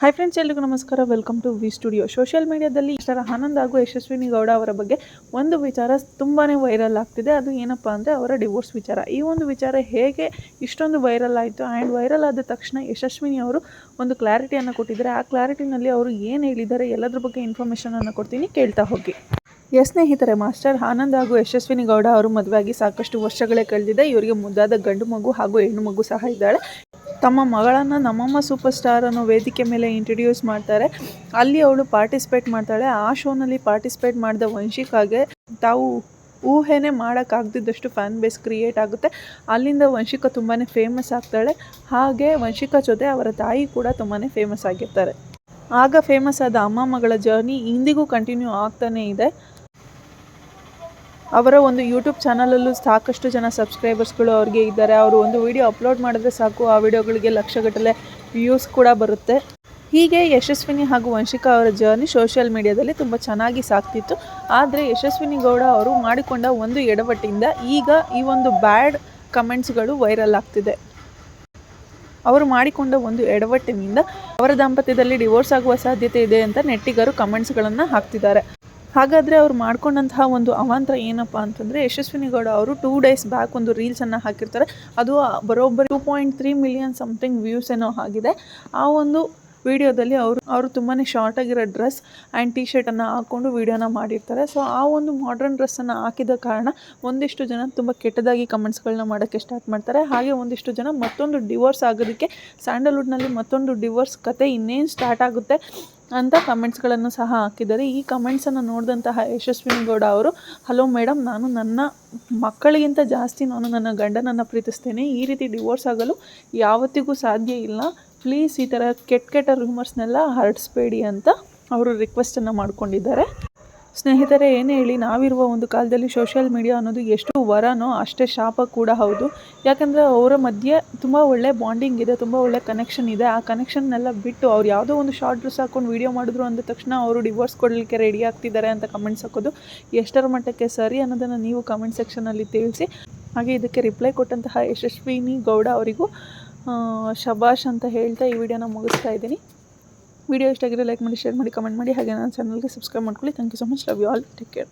Hi friends, ಎಲ್ರಿಗೂ ನಮಸ್ಕಾರ. Welcome to V studio. Social ಮೀಡಿಯಾದಲ್ಲಿ ಇಷ್ಟರ ಆನಂದ್ ಹಾಗೂ ಯಶಸ್ವಿನಿ ಗೌಡ ಅವರ ಬಗ್ಗೆ ಒಂದು ವಿಚಾರ ತುಂಬಾ ವೈರಲ್ ಆಗ್ತಿದೆ. ಅದು ಏನಪ್ಪ ಅಂದರೆ ಅವರ ಡಿವೋರ್ಸ್ ವಿಚಾರ. ಈ ಒಂದು ವಿಚಾರ ಹೇಗೆ ಇಷ್ಟೊಂದು ವೈರಲ್ ಆಯಿತು ಆ್ಯಂಡ್ ವೈರಲ್ ಆದ ತಕ್ಷಣ ಯಶಸ್ವಿನಿ ಅವರು ಒಂದು ಕ್ಲಾರಿಟಿಯನ್ನು ಕೊಟ್ಟಿದ್ದಾರೆ. ಆ ಕ್ಲಾರಿಟಿನಲ್ಲಿ ಅವರು ಏನು ಹೇಳಿದ್ದಾರೆ ಎಲ್ಲದ್ರ ಬಗ್ಗೆ ಇನ್ಫಾರ್ಮೇಷನನ್ನು ಕೊಡ್ತೀನಿ, ಕೇಳ್ತಾ ಹೋಗಿ. ಸ್ನೇಹಿತರೆ, ಮಾಸ್ಟರ್ ಆನಂದ್ ಹಾಗೂ ಯಶಸ್ವಿನಿ ಗೌಡ ಅವರು ಮದುವೆಯಾಗಿ ಸಾಕಷ್ಟು ವರ್ಷಗಳೇ ಕಳೆದಿದೆ. ಇವರಿಗೆ ಮುದ್ದಾದ ಗಂಡು ಮಗು ಹಾಗೂ ಹೆಣ್ಣು ಮಗು ಸಹ ಇದ್ದಾಳೆ. ತಮ್ಮ ಮಗಳನ್ನು ನಮ್ಮಮ್ಮ ಸೂಪರ್ ಸ್ಟಾರ್ ಅನ್ನೋ ವೇದಿಕೆ ಮೇಲೆ ಇಂಟ್ರಡ್ಯೂಸ್ ಮಾಡ್ತಾರೆ. ಅಲ್ಲಿ ಅವಳು ಪಾರ್ಟಿಸಿಪೇಟ್ ಮಾಡ್ತಾಳೆ. ಆ ಶೋನಲ್ಲಿ ಪಾರ್ಟಿಸಿಪೇಟ್ ಮಾಡಿದ ವಂಶಿಕಾಗೆ ತಾವು ಊಹೆನೇ ಮಾಡೋಕ್ಕಾಗ್ದಿದ್ದಷ್ಟು ಫ್ಯಾನ್ ಬೇಸ್ ಕ್ರಿಯೇಟ್ ಆಗುತ್ತೆ. ಅಲ್ಲಿಂದ ವಂಶಿಕಾ ತುಂಬಾ ಫೇಮಸ್ ಆಗ್ತಾಳೆ. ಹಾಗೆ ವಂಶಿಕಾ ಜೊತೆ ಅವರ ತಾಯಿ ಕೂಡ ತುಂಬಾ ಫೇಮಸ್ ಆಗಿರ್ತಾರೆ. ಆಗ ಫೇಮಸ್ ಆದ ಅಮ್ಮ ಮಗಳ ಜರ್ನಿ ಇಂದಿಗೂ ಕಂಟಿನ್ಯೂ ಆಗ್ತಾನೇ ಇದೆ. ಅವರ ಒಂದು ಯೂಟ್ಯೂಬ್ ಚಾನಲಲ್ಲೂ ಸಾಕಷ್ಟು ಜನ ಸಬ್ಸ್ಕ್ರೈಬರ್ಸ್ಗಳು ಅವ್ರಿಗೆ ಇದ್ದಾರೆ. ಅವರು ಒಂದು ವಿಡಿಯೋ ಅಪ್ಲೋಡ್ ಮಾಡಿದ್ರೆ ಸಾಕು, ಆ ವಿಡಿಯೋಗಳಿಗೆ ಲಕ್ಷಗಟ್ಟಲೆ ವ್ಯೂಸ್ ಕೂಡ ಬರುತ್ತೆ. ಹೀಗೆ ಯಶಸ್ವಿನಿ ಹಾಗೂ ವಂಶಿಕಾ ಅವರ ಜರ್ನಿ ಸೋಷಿಯಲ್ ಮೀಡಿಯಾದಲ್ಲಿ ತುಂಬ ಚೆನ್ನಾಗಿ ಸಾಗ್ತಿತ್ತು. ಆದರೆ ಯಶಸ್ವಿನಿ ಗೌಡ ಅವರು ಮಾಡಿಕೊಂಡ ಒಂದು ಎಡವಟ್ಟಿಂದ ಈಗ ಈ ಒಂದು ಬ್ಯಾಡ್ ಕಮೆಂಟ್ಸ್ಗಳು ವೈರಲ್ ಆಗ್ತಿದೆ. ಅವರು ಮಾಡಿಕೊಂಡ ಒಂದು ಎಡವಟ್ಟಿನಿಂದ ಅವರ ದಾಂಪತ್ಯದಲ್ಲಿ ಡಿವೋರ್ಸ್ ಆಗುವ ಸಾಧ್ಯತೆ ಇದೆ ಅಂತ ನೆಟ್ಟಿಗರು ಕಮೆಂಟ್ಸ್ಗಳನ್ನು ಹಾಕ್ತಿದ್ದಾರೆ. ಹಾಗಾದರೆ ಅವ್ರು ಮಾಡ್ಕೊಂಡಂತಹ ಒಂದು ಅವಾಂತರ ಏನಪ್ಪ ಅಂತಂದರೆ, ಯಶಸ್ವಿನಿ ಗೌಡ ಅವರು 2 days ಬ್ಯಾಕ್ ಒಂದು ರೀಲ್ಸನ್ನು ಹಾಕಿರ್ತಾರೆ. ಅದು ಬರೋಬ್ಬರಿ 2.3 million ಸಮಥಿಂಗ್ ವ್ಯೂಸ್ ಏನೋ ಆಗಿದೆ. ಆ ಒಂದು ವಿಡಿಯೋದಲ್ಲಿ ಅವರು ತುಂಬಾ ಶಾರ್ಟ್ ಆಗಿರೋ ಡ್ರೆಸ್ ಆ್ಯಂಡ್ ಟಿ ಶರ್ಟನ್ನು ಹಾಕ್ಕೊಂಡು ವಿಡಿಯೋನ ಮಾಡಿರ್ತಾರೆ. ಸೊ ಆ ಒಂದು ಮಾಡ್ರನ್ ಡ್ರೆಸ್ಸನ್ನು ಹಾಕಿದ ಕಾರಣ ಒಂದಿಷ್ಟು ಜನ ತುಂಬ ಕೆಟ್ಟದಾಗಿ ಕಮೆಂಟ್ಸ್ಗಳನ್ನ ಮಾಡೋಕ್ಕೆ ಸ್ಟಾರ್ಟ್ ಮಾಡ್ತಾರೆ. ಹಾಗೆ ಒಂದಿಷ್ಟು ಜನ ಮತ್ತೊಂದು ಡಿವೋರ್ಸ್ ಆಗೋದಕ್ಕೆ, ಸ್ಯಾಂಡಲ್ವುಡ್ನಲ್ಲಿ ಮತ್ತೊಂದು ಡಿವೋರ್ಸ್ ಕತೆ ಇನ್ನೇನು ಸ್ಟಾರ್ಟ್ ಆಗುತ್ತೆ ಅಂತ ಕಮೆಂಟ್ಸ್ಗಳನ್ನು ಸಹ ಹಾಕಿದ್ದಾರೆ. ಈ ಕಮೆಂಟ್ಸನ್ನು ನೋಡಿದಂತಹ ಯಶಸ್ವಿನಿ ಗೌಡ ಅವರು, ಹಲೋ ಮೇಡಮ್, ನಾನು ನನ್ನ ಮಕ್ಕಳಿಗಿಂತ ಜಾಸ್ತಿ ನಾನು ನನ್ನ ಗಂಡನನ್ನು ಪ್ರೀತಿಸ್ತೇನೆ. ಈ ರೀತಿ ಡಿವೋರ್ಸ್ ಆಗಲು ಯಾವತ್ತಿಗೂ ಸಾಧ್ಯ ಇಲ್ಲ. ಪ್ಲೀಸ್ ಈ ಥರ ಕೆಟ್ಟ ರೂಮರ್ಸ್ನೆಲ್ಲ ಹರಡಿಸ್ಬೇಡಿ ಅಂತ ಅವರು ರಿಕ್ವೆಸ್ಟನ್ನು ಮಾಡ್ಕೊಂಡಿದ್ದಾರೆ. ಸ್ನೇಹಿತರೆ, ಏನೇ ಹೇಳಿ, ನಾವಿರುವ ಒಂದು ಕಾಲದಲ್ಲಿ ಸೋಷಿಯಲ್ ಮೀಡಿಯಾ ಅನ್ನೋದು ಎಷ್ಟು ವರನೋ ಅಷ್ಟೇ ಶಾಪ ಕೂಡ ಹೌದು. ಯಾಕಂದರೆ ಅವರ ಮಧ್ಯೆ ತುಂಬ ಒಳ್ಳೆ ಬಾಂಡಿಂಗ್ ಇದೆ, ತುಂಬ ಒಳ್ಳೆ ಕನೆಕ್ಷನ್ ಇದೆ. ಆ ಕನೆಕ್ಷನ್ನೆಲ್ಲ ಬಿಟ್ಟು ಅವ್ರು ಯಾವುದೋ ಒಂದು ಶಾರ್ಟ್ ಡ್ರೆಸ್ ಹಾಕ್ಕೊಂಡು ವೀಡಿಯೋ ಮಾಡಿದ್ರು ಅಂದ ತಕ್ಷಣ ಅವರು ಡಿವೋರ್ಸ್ ಕೊಡಲಿಕ್ಕೆ ರೆಡಿ ಆಗ್ತಿದ್ದಾರೆ ಅಂತ ಕಮೆಂಟ್ಸ್ ಹಾಕೋದು ಎಷ್ಟರ ಮಟ್ಟಕ್ಕೆ ಸರಿ ಅನ್ನೋದನ್ನು ನೀವು ಕಮೆಂಟ್ ಸೆಕ್ಷನಲ್ಲಿ ತಿಳಿಸಿ. ಹಾಗೆ ಇದಕ್ಕೆ ರಿಪ್ಲೈ ಕೊಟ್ಟಂತಹ ಯಶಸ್ವಿನಿ ಗೌಡ ಅವರಿಗೂ ಶಬಾಷ್ ಅಂತ ಹೇಳ್ತಾ ಈ ವಿಡಿಯೋನ ಮುಗಿಸ್ತಾ ಇದ್ದೀನಿ. ವಿಡಿಯೋ ಇಷ್ಟ ಆಗಿದ್ರೆ ಲೈಕ್ ಮಾಡಿ, ಶೇರ್ ಮಾಡಿ, ಕಮೆಂಟ್ ಮಾಡಿ. ಹಾಗೆ ನನ್ನ ಚಾನಲ್ಗೆ ಸಬ್ಸ್ಕ್ರೈಬ್ ಮಾಡ್ಕೊಳ್ಳಿ. Thank you so much. Love you all. Take care.